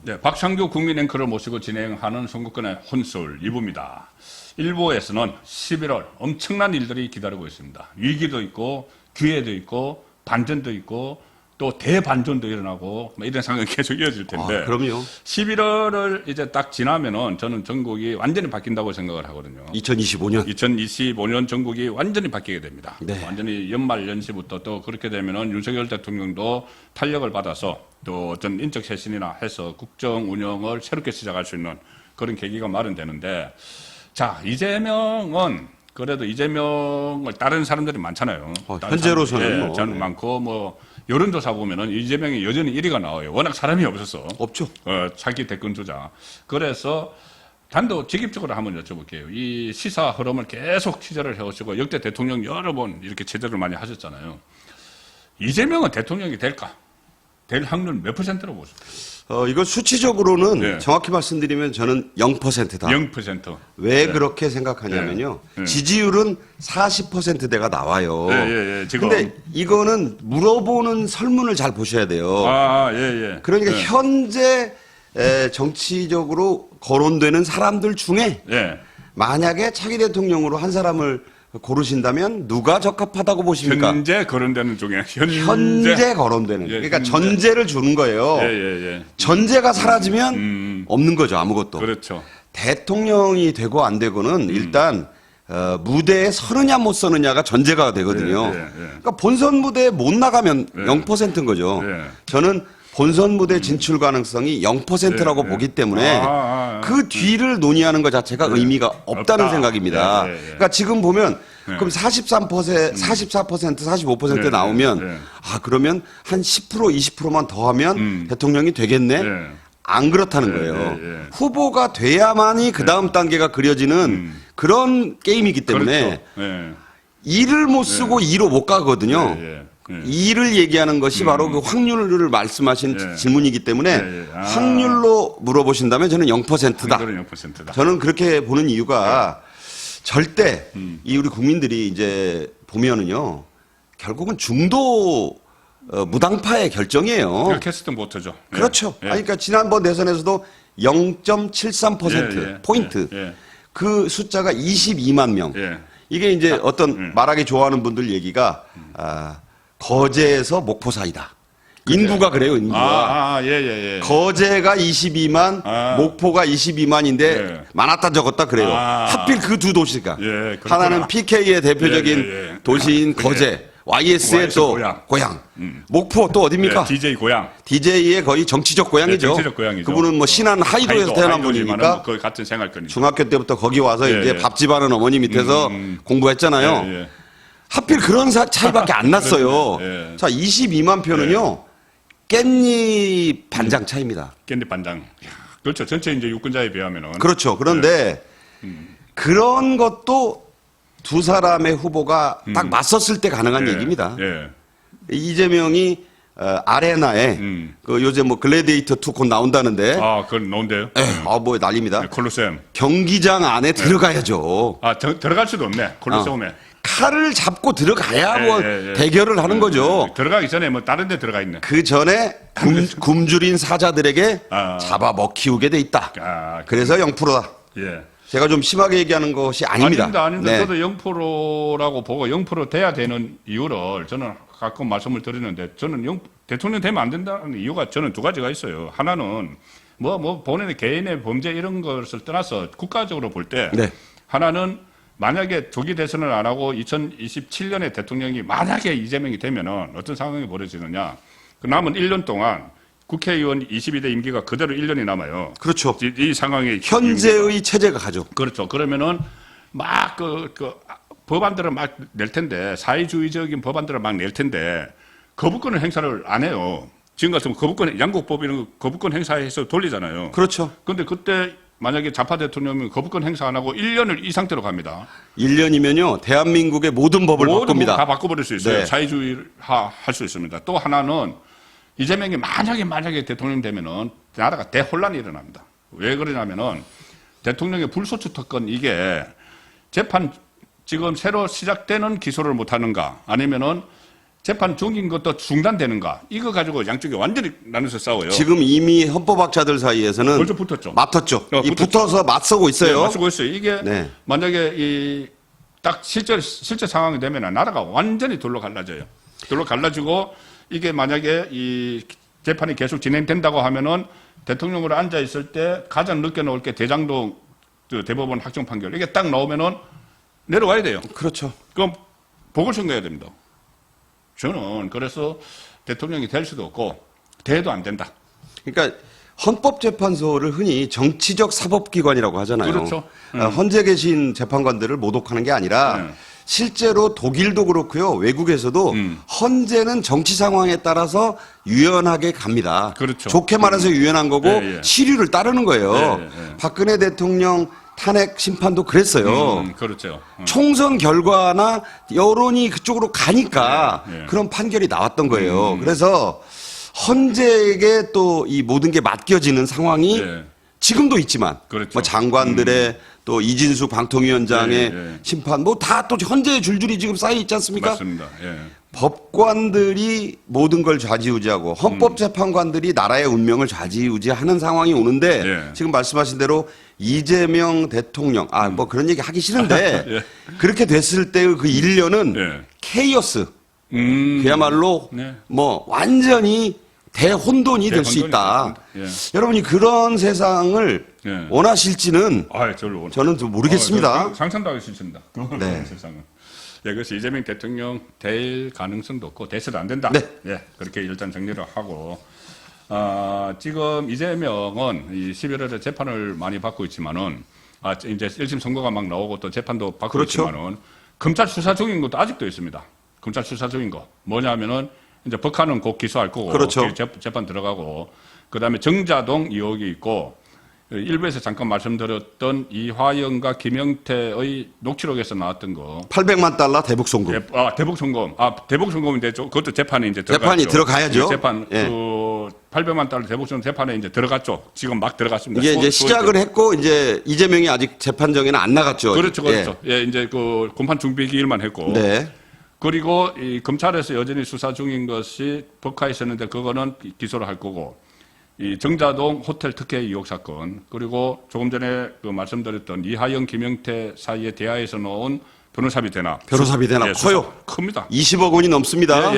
네, 박창규 국민 앵커를 모시고 진행하는 선거권의 혼술 2부입니다. 1부에서는 11월 엄청난 일들이 기다리고 있습니다. 위기도 있고 기회도 있고 반전도 있고 또 대반전도 일어나고 이런 상황이 계속 이어질 텐데. 그럼요. 11월을 이제 딱 지나면은 저는 전국이 완전히 바뀐다고 생각을 하거든요. 2025년. 2025년 전국이 완전히 바뀌게 됩니다. 네. 완전히 연말 연시부터 또 그렇게 되면은 윤석열 대통령도 탄력을 받아서 또 어떤 인적 쇄신이나 해서 국정 운영을 새롭게 시작할 수 있는 그런 계기가 마련되는데, 자, 이재명은 그래도 이재명을 따르는 사람들이 많잖아요. 현재로서는 뭐. 저는 많고 뭐 여론조사 보면은 이재명이 여전히 1위가 나와요. 워낙 사람이 없어서. 없죠. 차기 대권 주자. 그래서 단도직입적으로 한번 여쭤볼게요. 이 시사 흐름을 계속 취재를 해오시고 역대 대통령 여러 번 이렇게 취재를 많이 하셨잖아요. 이재명은 대통령이 될까? 될 확률 몇 %로 보십니까? 이거 수치적으로는 네. 정확히 말씀드리면 저는 0%다. 0%. 왜 네. 그렇게 생각하냐면요. 네. 지지율은 40%대가 나와요. 지금. 근데 이거는 물어보는 설문을 잘 보셔야 돼요. 그러니까 네. 현재 정치적으로 거론되는 사람들 중에 예. 만약에 차기 대통령으로 한 사람을 고르신다면 누가 적합하다고 보십니까? 현재 거론되는 중에 현재 거론되는. 예, 그러니까 현재. 전제를 주는 거예요. 전제가 사라지면 없는 거죠, 아무것도. 그렇죠. 대통령이 되고 안 되고는 일단 무대에 서느냐 못 서느냐가 전제가 되거든요. 그러니까 본선 무대에 못 나가면 0%인 거죠. 저는 본선 무대 진출 가능성이 0%라고 보기 때문에 그 뒤를 논의하는 것 자체가 의미가 없다는 없다. 생각입니다. 그러니까 지금 보면 그럼 43%, 44%, 45% 나오면 그러면 한 10%, 20%만 더 하면 대통령이 되겠네? 안 그렇다는 거예요. 후보가 돼야만이 그 다음 단계가 그려지는 그런 게임이기 때문에 그렇죠. 2를 못 쓰고 2로 못 가거든요. 2를 얘기하는 것이 바로 그 확률을 말씀하신 질문이기 때문에 확률로 물어보신다면 저는 0%다. 확률은 0%다. 저는 그렇게 보는 이유가 절대 이 우리 국민들이 이제 보면은요 결국은 중도 무당파의 결정이에요. 캐스팅 보트죠. 그렇죠. 그러니까 지난번 대선에서도 0.73% 포인트. 그 숫자가 22만 명. 이게 이제 어떤 말하기 좋아하는 분들 얘기가 거제에서 목포 사이다. 인구가 그래요, 인구가. 거제가 22만, 목포가 22만인데 많았다 적었다 그래요. 하필 그 두 도시가. 하나는 PK의 대표적인 도시인 거제, YS의 또 고향. 목포 또 어딥니까? DJ 고향. DJ의 거의 정치적 고향이죠. 정치적 고향이죠. 그분은 뭐 신안 하이도에서 태어난 분이니까 거의 같은 생활권이죠. 중학교 때부터 거기 와서 이제 밥집하는 어머니 밑에서 공부했잖아요. 하필 그런 차이밖에 안 났어요. 자, 22만 표는요, 깻잎 반장 차이입니다. 깻잎 반장. 그렇죠. 전체 이제 유권자에 비하면은. 그렇죠. 그런데 그런 것도 두 사람의 후보가 딱 맞섰을 때 가능한 얘기입니다. 이재명이 아레나에 그 요새 뭐 글래디에이터 2 곧 나온다는데. 그건 나온대요. 뭐 난립니다. 콜로세움. 경기장 안에 들어가야죠. 들어갈 수도 없네. 콜로세움에. 칼을 잡고 들어가야 뭐 대결을 하는 거죠. 들어가기 전에 뭐 다른 데 들어가 있네. 그 전에 굶주린 사자들에게 잡아 먹히우게 돼 있다. 그래서 0%다. 제가 좀 심하게 얘기하는 것이 아닙니다. 아닙니다. 저도 0%라고 보고 0% 돼야 되는 이유를 저는 가끔 말씀을 드리는데, 저는 대통령 되면 안 된다는 이유가 저는 두 가지가 있어요. 하나는 뭐 본인의 개인의 범죄 이런 것을 떠나서 국가적으로 볼 때 하나는 만약에 조기 대선을 안 하고 2027년에 대통령이 만약에 이재명이 되면은 어떤 상황이 벌어지느냐. 그 남은 1년 동안 국회의원 22대 임기가 그대로 1년이 남아요. 그렇죠. 이 상황에. 현재의 체제가 가죠. 그렇죠. 그러면은 막 법안들을 막 낼 텐데, 사회주의적인 법안들을 막 낼 텐데, 거부권을 행사를 안 해요. 지금 같으면 양국법 이런 거 거부권 행사해서 돌리잖아요. 그렇죠. 근데 그때 만약에 좌파 대통령이 거부권 행사 안 하고 1년을 이 상태로 갑니다. 1년이면요, 대한민국의 모든 법을 바꿉니다. 다 바꿔버릴 수 있어요. 사회주의화 할 수 있습니다. 또 하나는 이재명이 만약에 대통령 되면은 나라가 대혼란이 일어납니다. 왜 그러냐면은 대통령의 불소추 특권 이게 재판 지금 새로 시작되는 기소를 못 하는가 아니면은 재판 중인 것도 중단되는가? 이거 가지고 양쪽이 완전히 나눠서 싸워요. 지금 이미 헌법학자들 사이에서는 벌써 붙었죠. 맞섰죠. 이 붙었죠. 붙어서 맞서고 있어요. 네, 맞서고 있어요. 이게 네. 만약에 딱 실제 상황이 되면 나라가 완전히 둘로 갈라져요. 둘로 갈라지고 이게 만약에 이 재판이 계속 진행된다고 하면은 대통령으로 앉아 있을 때 가장 늦게 나올 게 대장동 대법원 확정 판결. 이게 딱 나오면은 내려와야 돼요. 그렇죠. 그럼 보궐선거해야 됩니다. 저는 그래서 대통령이 될 수도 없고 돼도 안 된다. 그러니까 헌법재판소를 흔히 정치적 사법기관이라고 하잖아요. 그렇죠. 헌재 계신 재판관들을 모독하는 게 아니라 실제로 독일도 그렇고요. 외국에서도 헌재는 정치 상황에 따라서 유연하게 갑니다. 그렇죠. 좋게 말해서 유연한 거고 시류를 따르는 거예요. 예. 박근혜 대통령 탄핵 심판도 그랬어요. 그렇죠. 총선 결과나 여론이 그쪽으로 가니까 그런 판결이 나왔던 거예요. 그래서 헌재에게 또 이 모든 게 맡겨지는 상황이 지금도 있지만 그렇죠. 뭐 장관들의 또 이진수 방통위원장의 심판 뭐 다 또 헌재에 줄줄이 지금 쌓여 있지 않습니까? 맞습니다. 법관들이 모든 걸 좌지우지하고 헌법재판관들이 나라의 운명을 좌지우지하는 상황이 오는데 지금 말씀하신 대로 이재명 대통령 뭐 그런 얘기 하기 싫은데 그렇게 됐을 때의 그 일련은 케이오스 그야말로 뭐 완전히 대혼돈이 될 수 있다. 여러분이 그런 세상을 원하실지는 저는 좀 모르겠습니다. 상상도 하기 싫습니다. 그런 세상은. 그래서 이재명 대통령 될 가능성도 없고 돼서도 안 된다. 그렇게 일단 정리를 하고 지금 이재명은 이 11월에 재판을 많이 받고 있지만은 이제 1심 선고가 막 나오고 또 재판도 받고 있지만은 검찰 수사 중인 것도 아직도 있습니다. 검찰 수사 중인 거 뭐냐면은 이제 법관은 곧 기소할 거고 재판 들어가고 그다음에 정자동 의혹이 있고 일부에서 잠깐 말씀드렸던 이화영과 김영태의 녹취록에서 나왔던 거 800만 달러 대북 송금. 대북 송금. 대북 송금인데 그것도 재판에 이제 재판이 들어가야죠. 재판 그 800만 달러 대북 송금 재판에 이제 들어갔죠. 지금 막 들어갔습니다. 이게 이제 시작을 했고 이제 이재명이 아직 재판정에는 안 나갔죠. 그렇죠. 이제 그 공판 준비 기일만 했고. 그리고 이 검찰에서 여전히 수사 중인 것이 법카에 있었는데 그거는 기소를 할 거고. 이 정자동 호텔 특혜 의혹 사건 그리고 조금 전에 그 말씀드렸던 이하영 김영태 사이의 대화에서 나온 변호사비 대납. 변호사비 대납 커요. 큽니다. 20억 원이 넘습니다.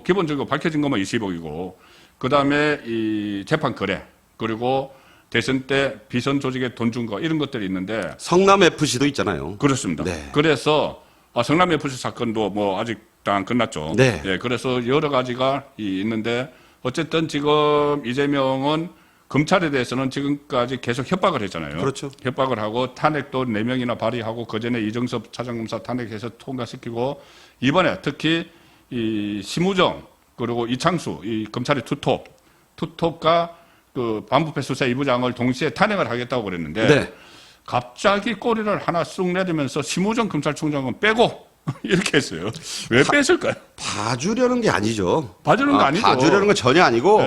기본적으로 밝혀진 것만 20억이고 그다음에 이 재판 거래 그리고 대선 때 비선 조직에 돈 준 거 이런 것들이 있는데 성남 FC도 있잖아요. 그렇습니다. 그래서 성남 FC 사건도 뭐 아직 다 안 끝났죠. 그래서 여러 가지가 있는데 어쨌든 지금 이재명은 검찰에 대해서는 지금까지 계속 협박을 했잖아요. 그렇죠. 협박을 하고 탄핵도 4명이나 발의하고 그전에 이정섭 차장검사 탄핵해서 통과시키고 이번에 특히 이 심우정 그리고 이창수 이 검찰의 투톱과 그 반부패 수사 2부장을 동시에 탄핵을 하겠다고 그랬는데 갑자기 꼬리를 하나 쑥 내리면서 심우정 검찰총장은 빼고 이렇게 했어요. 왜 뺐을까요? 봐주려는 게 아니죠. 봐주는 거 아니죠. 봐주려는 건 전혀 아니고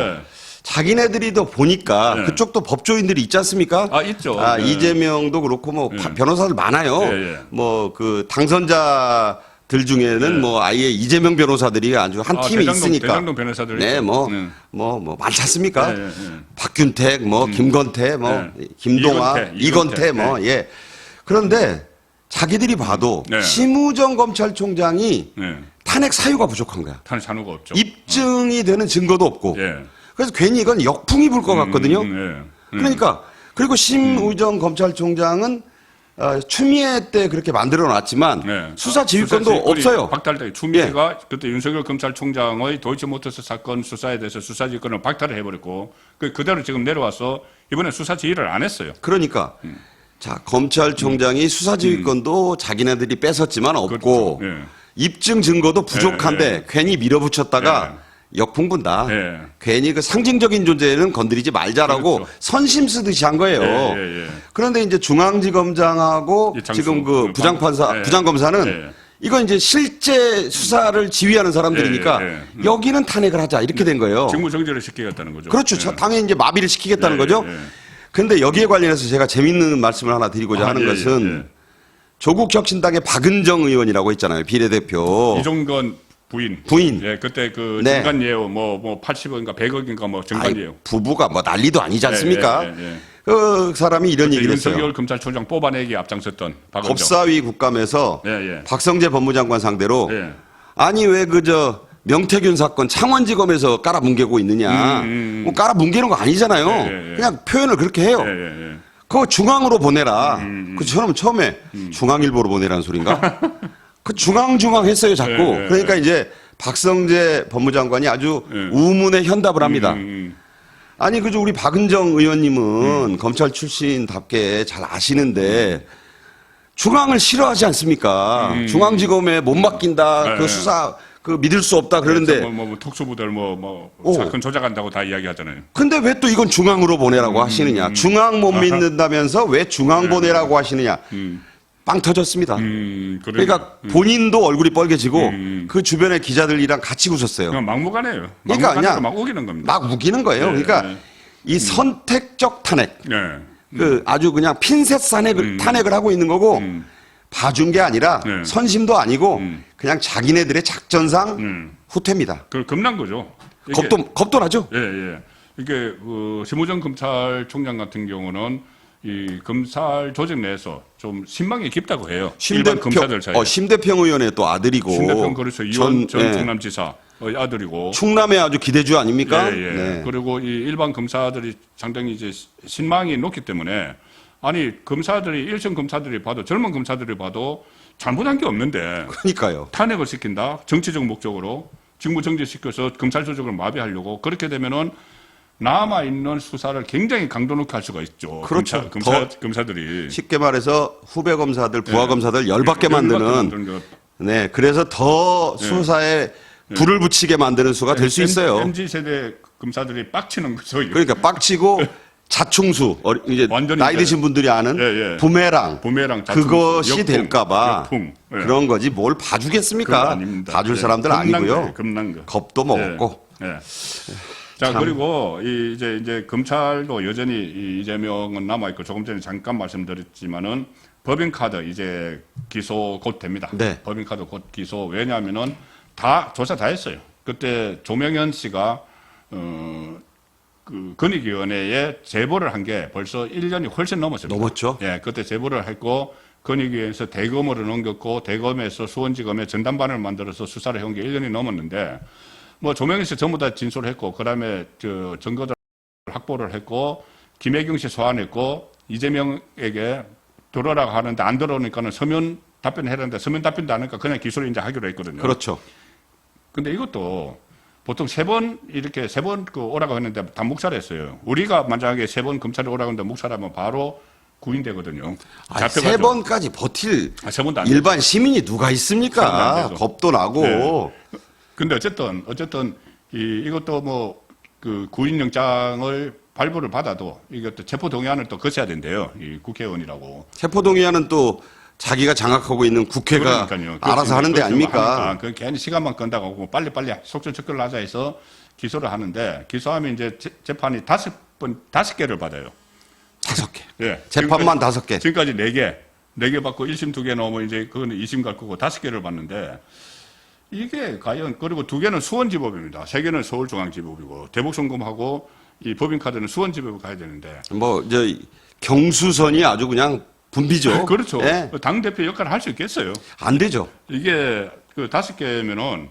자기네들이 더 보니까 그쪽도 법조인들이 있지 않습니까? 있죠. 이재명도 그렇고 뭐 변호사들 많아요. 뭐 그 당선자들 중에는 뭐 아예 이재명 변호사들이 아주 한 팀이 있으니까. 대장동 변호사들. 뭐 많지 않습니까? 박균택, 뭐 김건태, 뭐 김동아, 이건태, 그런데 자기들이 봐도 심우정 검찰총장이 탄핵 사유가 부족한 거야. 탄핵 사유가 없죠. 입증이 되는 증거도 없고. 그래서 괜히 이건 역풍이 불 것 같거든요. 그러니까 그리고 심우정 검찰총장은 추미애 때 그렇게 만들어 놨지만 수사 지휘권도 없어요. 박탈돼. 추미애가 그때 윤석열 검찰총장의 도이치모터스 사건 수사에 대해서 수사 지휘권을 박탈을 해버렸고 그대로 지금 내려와서 이번에 수사 지휘를 안 했어요. 그러니까. 자, 검찰총장이 수사지휘권도 자기네들이 뺏었지만 없고 입증 증거도 부족한데 괜히 밀어붙였다가 역풍 분다. 괜히 그 상징적인 존재는 건드리지 말자라고 선심 쓰듯이 한 거예요. 그런데 이제 중앙지검장하고 지금 그 부장검사는 이건 이제 실제 수사를 지휘하는 사람들이니까 여기는 탄핵을 하자 이렇게 된 거예요. 직무정지를 시키겠다는 거죠. 그렇죠. 당연히 이제 마비를 시키겠다는 거죠. 근데 여기에 관련해서 제가 재밌는 말씀을 하나 드리고자 하는 것은 조국혁신당의 박은정 의원이라고 있잖아요. 비례대표. 이종건 부인. 예, 그때 그 네. 정관 예우 뭐 80억인가 100억인가 뭐 정관 예우. 부부가 뭐 난리도 아니지 않습니까? 예. 그 사람이 이런 얘기를 했어요. 윤석열 검찰총장 뽑아내기 앞장섰던 박은정. 법사위 국감에서 예. 박성재 법무장관 상대로 예. 아니 왜 그저 명태균 사건 창원지검에서 깔아뭉개고 있느냐. 뭐 깔아뭉개는 거 아니잖아요. 예. 그냥 표현을 그렇게 해요. 예. 그거 중앙으로 보내라. 그 저는 처음에 중앙일보로 보내라는 소린가? 그 중앙 했어요 자꾸. 예. 그러니까 이제 박성재 법무장관이 아주 우문의 현답을 합니다. 아니 그저 우리 박은정 의원님은 검찰 출신답게 잘 아시는데 중앙을 싫어하지 않습니까? 중앙지검에 못 맡긴다. 그 수사 그 믿을 수 없다 그러는데 뭐 특수부들 사건 조작한다고 다 이야기하잖아요. 근데 왜 또 이건 중앙으로 보내라고 하시느냐? 중앙 못 믿는다면서 왜 중앙 보내라고 하시느냐? 빵 터졌습니다. 그러니까 본인도 얼굴이 빨개지고 그 주변의 기자들이랑 같이 웃었어요. 그냥 막무가내예요. 그러니까 그냥 막 우기는 겁니다. 막 우기는 거예요. 그러니까 이 선택적 탄핵, 그 아주 그냥 핀셋 탄핵을 하고 있는 거고 봐준 게 아니라 선심도 아니고 그냥 자기네들의 작전상 후퇴입니다. 그 겁난 거죠. 겁도 나죠. 예. 이게 그 심우정 검찰총장 같은 경우는 이 검찰 조직 내에서 좀 신망이 깊다고 해요. 일반 검사들 사이에. 심대평 의원의 또 아들이고. 심대평 그렇죠. 이원 전 충남지사의 아들이고. 충남의 아주 기대주 아닙니까? 예. 네. 그리고 이 일반 검사들이 상당히 이제 신망이 높기 때문에 아니 검사들이 일선 검사들이 봐도 젊은 검사들이 봐도 잘못한 게 없는데. 그러니까요. 탄핵을 시킨다. 정치적 목적으로 직무 정지시켜서 검찰 조직을 마비하려고 그렇게 되면은. 남아있는 수사를 굉장히 강도 높게 할 수가 있죠. 그렇죠. 검사들이. 쉽게 말해서 후배 검사들, 부하 검사들 열받게 만드는. 네. 그래서 더 수사에 불을 붙이게 만드는 수가 될 수 있어요. MZ세대 검사들이 빡치는 거죠. 그러니까 빡치고 자충수, 이제 나이 드신 분들이 아는 부메랑 그것이 역풍, 될까봐 역풍. 그런 거지 뭘 봐주겠습니까? 봐줄 사람들 아니고요. 겁난 거. 겁도 먹었고. 자, 그리고 이제 검찰도 여전히 이재명은 남아있고 조금 전에 잠깐 말씀드렸지만은 법인카드 이제 기소 곧 됩니다. 네. 법인카드 곧 기소. 왜냐하면은 다 조사 다 했어요. 그때 조명현 씨가 그 건익위원회에 제보를 한 게 벌써 1년이 훨씬 넘었습니다. 넘었죠. 예, 그때 제보를 했고 건익위원회에서 대검으로 넘겼고 대검에서 수원지검에 전담반을 만들어서 수사를 해온 게 1년이 넘었는데 뭐 조명현 씨 전부 다 진술을 했고 그다음에 저 증거들 확보를 했고 김혜경 씨 소환했고 이재명에게 들어라고 하는데 안 들어오니까는 서면 답변을 해야 되는데 서면 답변도 안 하니까 그냥 기소를 이제 하기로 했거든요. 그렇죠. 근데 이것도 보통 세 번 그 오라고 했는데 다 묵살했어요. 우리가 만약에 3번 검찰에 오라고 했는데 묵살하면 바로 구인되거든요. 세 번까지 버틸 일반 시민이 누가 있습니까? 겁도 나고. 네. 근데 어쨌든 이것도 뭐 그 구인영장을 발부를 받아도 이것도 체포동의안을 또 거쳐야 된대요. 이 국회의원이라고. 체포동의안은 또 자기가 장악하고 있는 국회가 알아서 하는 데 아닙니까? 그 괜히 시간만 끈다고 하고 빨리빨리 속전속결로 하자 해서 기소를 하는데 기소하면 이제 재판이 5개를 받아요. 5개. 예. 재판만 5개. 지금까지 4개 받고 1심 2개 넣으면 이제 그거는 2심 갈 거고 5개를 받는데 이게 과연 그리고 2개는 수원지법입니다. 3개는 서울중앙지법이고 대북송금하고 이 법인카드는 수원지법을 가야 되는데 뭐 경수선이 아주 그냥 분비죠. 그렇죠. 네. 당 대표 역할을 할 수 있겠어요. 안 되죠. 이게 그 5개면은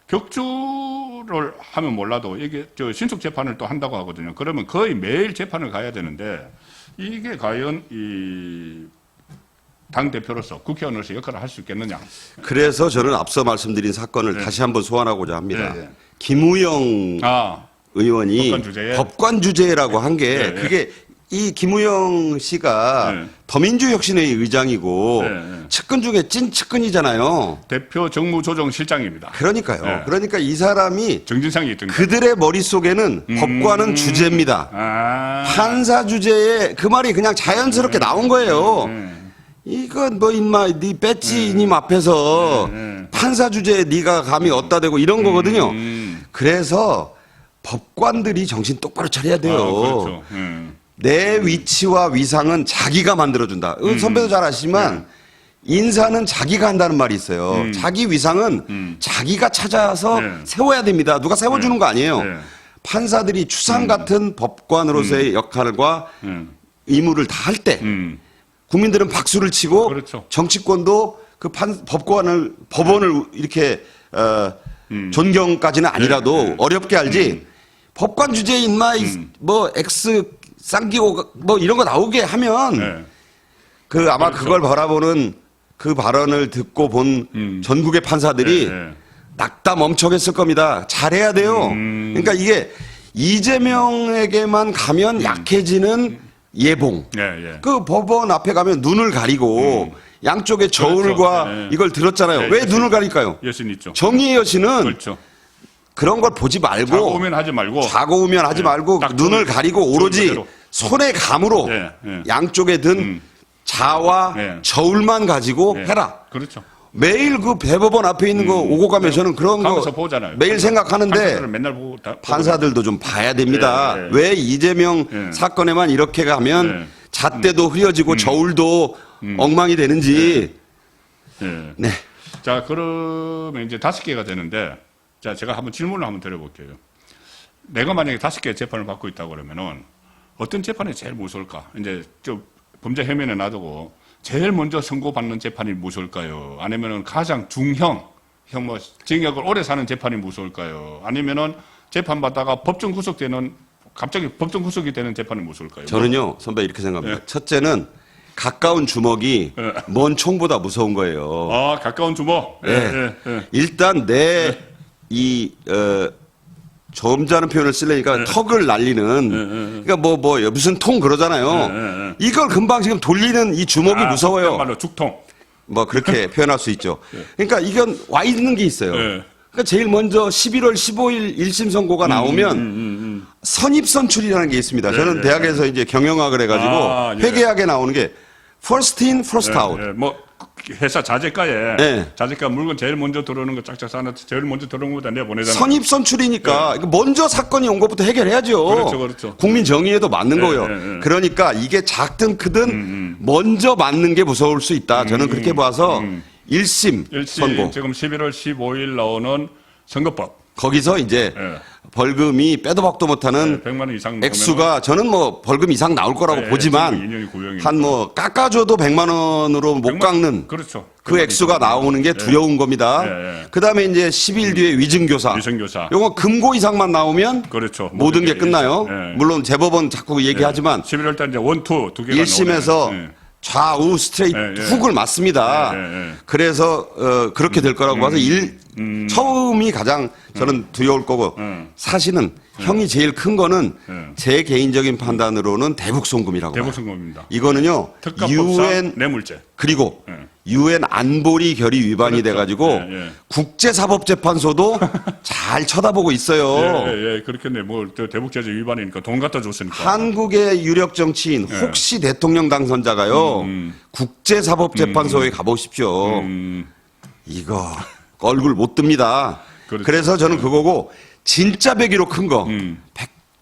격주를 하면 몰라도 이게 신속 재판을 또 한다고 하거든요. 그러면 거의 매일 재판을 가야 되는데 이게 과연 이 당 대표로서 국회의원으로서 역할을 할 수 있겠느냐. 그래서 저는 앞서 말씀드린 사건을 다시 한번 소환하고자 합니다. 김우영 의원이 법관 주제라고 한 게 그게 이 김우영 씨가 더민주혁신회의 의장이고 측근 중에 찐 측근이잖아요. 대표 정무조정실장입니다. 그러니까요. 그러니까 이 사람이 정진상이 있던 그들의 머릿속에는 법관은 주제입니다. 판사 주제에 그 말이 그냥 자연스럽게 나온 거예요. 이건 뭐 임마 네 배지님 앞에서 판사 주제에 네가 감히 어디다 대고 이런 거거든요. 그래서 법관들이 정신 똑바로 차려야 돼요. 그렇죠. 내 위치와 위상은 자기가 만들어준다. 선배도 잘 아시지만 인사는 자기가 한다는 말이 있어요. 자기 위상은 자기가 찾아서 네. 세워야 됩니다. 누가 세워주는 거 아니에요. 네. 판사들이 추상 같은 법관으로서의 역할과 의무를 다 할 때 국민들은 박수를 치고 그렇죠. 정치권도 그 법원을 이렇게 존경까지는 아니라도 어렵게 알지 법관 주제에 인마 뭐 X 쌍기호 뭐 이런 거 나오게 하면 네. 그 아마 그렇죠. 그걸 바라보는 그 발언을 듣고 본 전국의 판사들이 네. 낙다 멈춰겠을 겁니다. 잘해야 돼요. 그러니까 이게 이재명에게만 가면 약해지는 예봉. 예, 예. 그 법원 앞에 가면 눈을 가리고 양쪽의 저울과 그렇죠. 네. 이걸 들었잖아요. 네, 왜 여신. 눈을 가릴까요? 여신 있죠. 정의의 여신은 그렇죠. 그런 걸 보지 말고 좌고우면 하지 말고 좌고우면 하지 네. 말고 딱 눈을 좋은- 가리고 좋은 오로지 그대로. 손의 감으로 예, 예. 양쪽에 든 자와 예. 저울만 가지고 예. 해라. 그렇죠. 매일 그 대법원 앞에 있는 거 오고 가면 저는 그런 거 가면서 보잖아요. 매일 생각하는데 판사들을 맨날 보고 판사들도 좀 봐야 됩니다. 예, 예. 왜 이재명 예. 사건에만 이렇게 가면 예. 잣대도 흐려지고 저울도 엉망이 되는지. 예. 네. 자, 그러면 이제 5개가 되는데, 자, 제가 한번 질문을 한번 드려볼게요. 내가 만약에 5개의 재판을 받고 있다고 그러면은 어떤 재판이 제일 무서울까? 이제 좀 범죄 혐의는 놔두고 제일 먼저 선고받는 재판이 무서울까요? 아니면은 가장 중형, 뭐 징역을 오래 사는 재판이 무서울까요? 아니면은 재판받다가 법정 구속되는 갑자기 법정 구속이 되는 재판이 무서울까요? 저는요, 선배 이렇게 생각합니다. 예. 첫째는 가까운 주먹이 예. 먼 총보다 무서운 거예요. 아, 가까운 주먹. 예, 예. 예, 예. 일단 이 점잖은 표현을 쓰려니까 턱을 날리는 그러니까 뭐 무슨 통 그러잖아요. 이걸 금방 지금 돌리는 이 주먹이 무서워요. 말로 죽통. 뭐 그렇게 표현할 수 있죠. 그러니까 이건 와 있는 게 있어요. 예. 그러니까 제일 먼저 11월 15일 1심 선고가 나오면 선입선출이라는 게 있습니다. 저는 대학에서 이제 경영학을 해가지고 아, 예. 회계학에 나오는 게 first in, first out. 예, 뭐 회사 자재가에 예. 자재가 물건 제일 먼저 들어오는 거 짝짝 싸는 제일 먼저 들어오는 것보다 내가 보내잖아. 선입선출이니까 이거 먼저 사건이 온 것부터 해결해야죠. 그렇죠, 그렇죠. 국민 정의에도 맞는 예, 거예요. 예, 예. 그러니까 이게 작든 크든 먼저 맞는 게 무서울 수 있다. 저는 그렇게 봐서 1심 선고. 지금 11월 15일 나오는 선거법. 거기서 이제 예. 벌금이 빼도 박도 못하는 100만 원 이상 액수가 저는 뭐 벌금 이상 나올 거라고 예, 보지만 지금 2년이 구형이니까. 한 뭐 깎아줘도 100만 원으로 못 100만 깎는 그렇죠. 그 100만 액수가 이상. 나오는 게 두려운 겁니다. 예, 예. 그다음에 이제 10일 뒤에 위증교사. 위증교사. 요거 금고 이상만 나오면 그렇죠. 모든 게 끝나요. 예. 물론 재법은 자꾸 얘기하지만 11월 달 이제 원투 두 개가 1심에서 나오네. 좌우 스트레이트 예, 예. 훅을 맞습니다. 예, 예, 예. 그래서 그렇게 될 거라고 봐서 처음이 가장 저는 두려울 거고 사실은 형이 제일 큰 거는 제 개인적인 판단으로는 대북송금이라고 봐요. 대북선거입니다. 이거는요. 특가법상 유엔 뇌물죄. 그리고 예. 유엔 안보리 결의 위반이 그렇죠. 돼가지고 예, 예. 국제사법재판소도 잘 쳐다보고 있어요. 예, 그렇겠네. 뭐 대북제재 위반이니까 돈 갖다 줬으니까. 한국의 유력 정치인 혹시 대통령 당선자가요 국제사법재판소에 가보십시오. 이거 얼굴 못 듭니다. 그렇죠. 그래서 저는 그거고 진짜 배기로 큰 거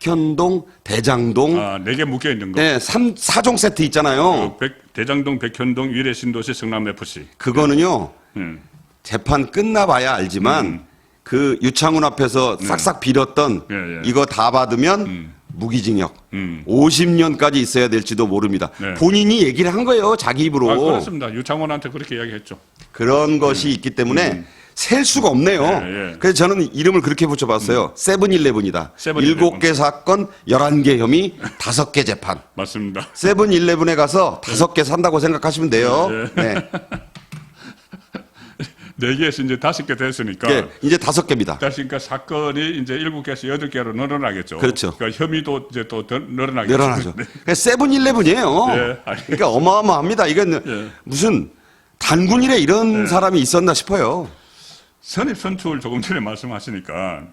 백현동, 대장동, 아, 4개 묶여 있는 거. 네, 4종 세트 있잖아요. 대장동, 백현동, 위례신도시, 성남FC. 그거는요 음. 재판 끝나봐야 알지만 그 유창훈 앞에서 싹싹 빌었던 예, 예. 이거 다 받으면 무기징역 50년까지 있어야 될지도 모릅니다. 네. 본인이 얘기를 한 거예요. 자기 입으로. 아, 그렇습니다. 유창원한테 그렇게 이야기했죠. 그런 것이 있기 때문에 셀 수가 없네요. 예, 예. 그래서 저는 이름을 그렇게 붙여봤어요. 세븐일레븐이다. 세븐일레븐. 7개 사건, 11개 혐의, 5개 재판. 맞습니다. 세븐일레븐에 가서 5개 산다고 생각하시면 돼요. 네. 4개에서 이제 5개 됐으니까. 네, 이제 5개입니다. 그러니까 사건이 이제 7개에서 8개로 늘어나겠죠. 그렇죠. 그러니까 혐의도 이제 또 더 늘어나겠죠. 늘어나죠. 세븐일레븐이에요. 네, 알겠습니다. 그러니까 어마어마합니다. 이건 예. 무슨 단군일에 이런 사람이 있었나 싶어요. 선입선출 조금 전에 말씀하시니까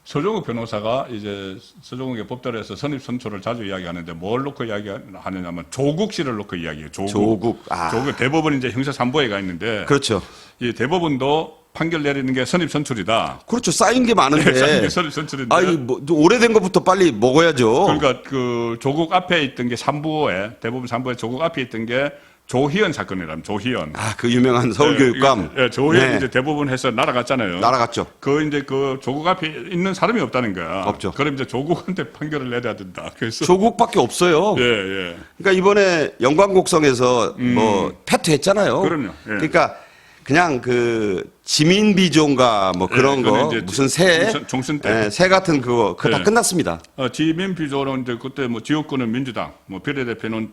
서종욱 변호사가 이제 서종욱의 법대로에서 선입선출을 자주 이야기하는데 뭘 놓고 이야기하느냐면 조국 씨를 놓고 이야기해요. 조국. 조국 대법원 이제 형사 3부에 가 있는데 그렇죠. 이 대법원도 판결 내리는 게 선입선출이다. 그렇죠. 쌓인 게 많은데. 쌓인 게 선입선출인데. 아니, 뭐, 오래된 것부터 빨리 먹어야죠. 그러니까 그 조국 앞에 있던 게 3부에 대법원 3부에 조국 앞에 있던 게 조희연 사건이라면 조희연. 아, 그 유명한 서울교육감. 예, 조희연 네. 이제 대부분 해서 날아갔잖아요. 날아갔죠. 그 이제 그 조국 앞에 있는 사람이 없다는 거야. 없죠. 그럼 이제 조국한테 판결을 내려야 된다. 그래서 조국밖에 없어요. 예, 예. 그러니까 이번에 영광곡성에서 뭐 패퇴했잖아요. 그럼요. 예. 그러니까 그냥 그 지민비조인가 뭐 그런 예, 거 그거는 이제 무슨 새, 총선 때. 새 같은 그거 다 예. 끝났습니다. 지민비조는 이제 그때 뭐 지역구는 민주당, 뭐 비례대표는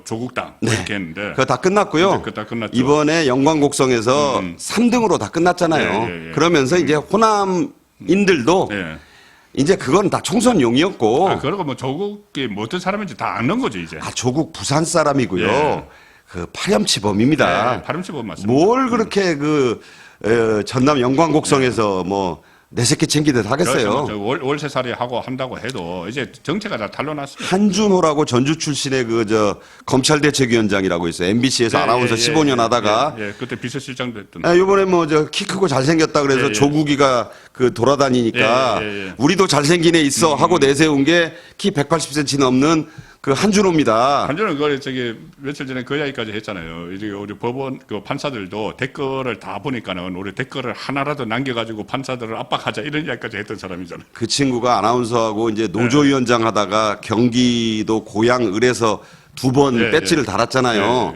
조국당 뭐 이렇게 했는데 그거 다 끝났고요. 그거 다 끝났죠. 이번에 영광곡성에서 3등으로 다 끝났잖아요. 예, 예. 그러면서 이제 호남인들도 예. 이제 그건 다 총선용이었고 그리고 뭐 조국이 뭐 어떤 사람인지 다 아는 거죠 이제. 조국 부산 사람이고요. 예. 그 파렴치범입니다. 네, 파렴치범 맞습니다. 뭘 그렇게 그 전남 영광곡성에서 뭐 내 새끼 챙기듯 하겠어요. 월세살이 하고 한다고 해도 이제 정체가 다 탄로났습니다. 한준호라고 전주 출신의 그 검찰대책위원장이라고 있어요. MBC에서 아나운서 15년 하다가 그때 비서실장도 했던. 요번에 뭐 키 크고 잘생겼다 그래서 조국이가 그 돌아다니니까 우리도 잘생긴 애 있어 하고 내세운 게 키 180cm 넘는 그 한준호입니다. 한준호 그걸 며칠 전에 그 이야기까지 했잖아요. 이제 우리 법원 그 판사들도 댓글을 다 보니까는 우리 댓글을 하나라도 남겨가지고 판사들을 압박하자 이런 이야기까지 했던 사람이잖아요. 그 친구가 아나운서하고 이제 노조위원장 하다가 경기도 고양 을에서 2번 배지를 달았잖아요.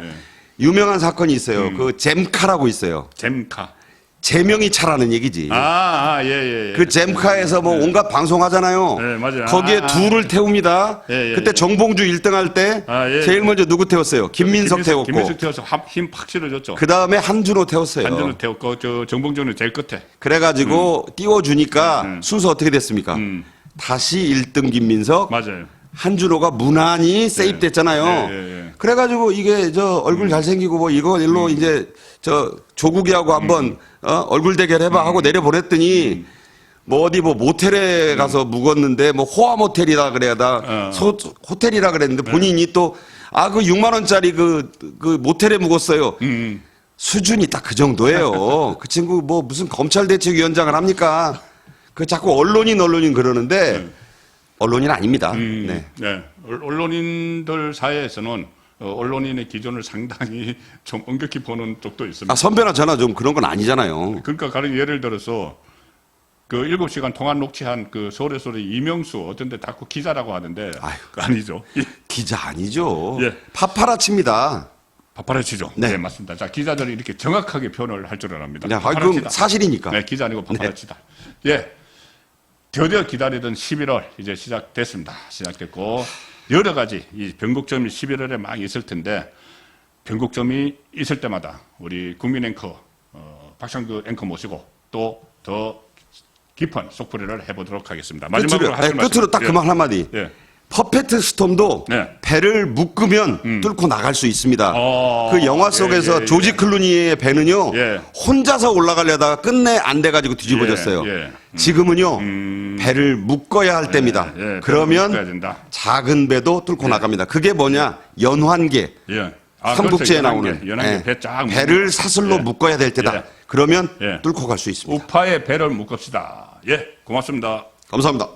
유명한 사건이 있어요. 그 잼카라고 있어요. 잼카. 제명이 차라는 얘기지. 예. 그 잼카에서 뭐 온갖 방송하잖아요. 네, 맞아요. 거기에 둘을 태웁니다. 그때 정봉주 1등 할 때 제일 먼저 누구 태웠어요? 김민석 태웠고. 김민석 태워서 힘 팍 실어줬죠. 그 다음에 한준호 태웠어요. 한준호 태웠고 저 정봉주는 제일 끝에. 그래가지고 띄워주니까 순서 어떻게 됐습니까? 다시 1등 김민석. 맞아요. 한준호가 무난히 세입됐잖아요. 그래가지고 이게 얼굴 잘생기고 뭐 이걸로 이제 조국이하고 한번 얼굴 대결 해봐 하고 내려보냈더니 뭐 어디 뭐 모텔에 가서 묵었는데 뭐 호화 모텔이라 그래야 호텔이라 그랬는데 본인이 또 그 6만 원짜리 그 모텔에 묵었어요. 수준이 딱 그 정도예요. 그 친구 뭐 무슨 검찰대책위원장을 합니까? 그 자꾸 언론인 그러는데 언론인 아닙니다. 네. 언론인들 사이에서는 언론인의 기존을 상당히 좀 엄격히 보는 쪽도 있습니다. 선배나 저나 좀 그런 건 아니잖아요. 그러니까 가령 예를 들어서 그 7시간 통화 녹취한 그 서울의 소리 이명수 어떤 데 자꾸 기자라고 하는데 아니죠. 기자 아니죠. 예. 파파라치입니다. 파파라치죠. 네, 맞습니다. 자, 기자들이 이렇게 정확하게 표현을 할 줄을 압니다. 네, 그럼 사실이니까. 네, 기자 아니고 파파라치다. 예. 드디어 기다리던 11월 이제 시작됐습니다. 시작됐고 여러 가지 이 변곡점이 11월에 막 있을 텐데 변곡점이 있을 때마다 우리 국민 앵커 박상규 앵커 모시고 또 더 깊은 속풀이를 해보도록 하겠습니다. 마지막으로 끝으로 딱 그만 한마디. 퍼펙트 스톰도 배를 묶으면 뚫고 나갈 수 있습니다. 그 영화 속에서 조지 클루니의 배는요 혼자서 올라가려다가 끝내 안 돼가지고 뒤집어졌어요. 지금은요 배를 묶어야 할 때입니다. 그러면 작은 배도 뚫고 나갑니다. 그게 뭐냐 연환계. 삼국지에 나오는 배를 사슬로 묶어야 될 때다. 그러면 뚫고 갈 수 있습니다. 우파의 배를 묶읍시다. 고맙습니다. 감사합니다.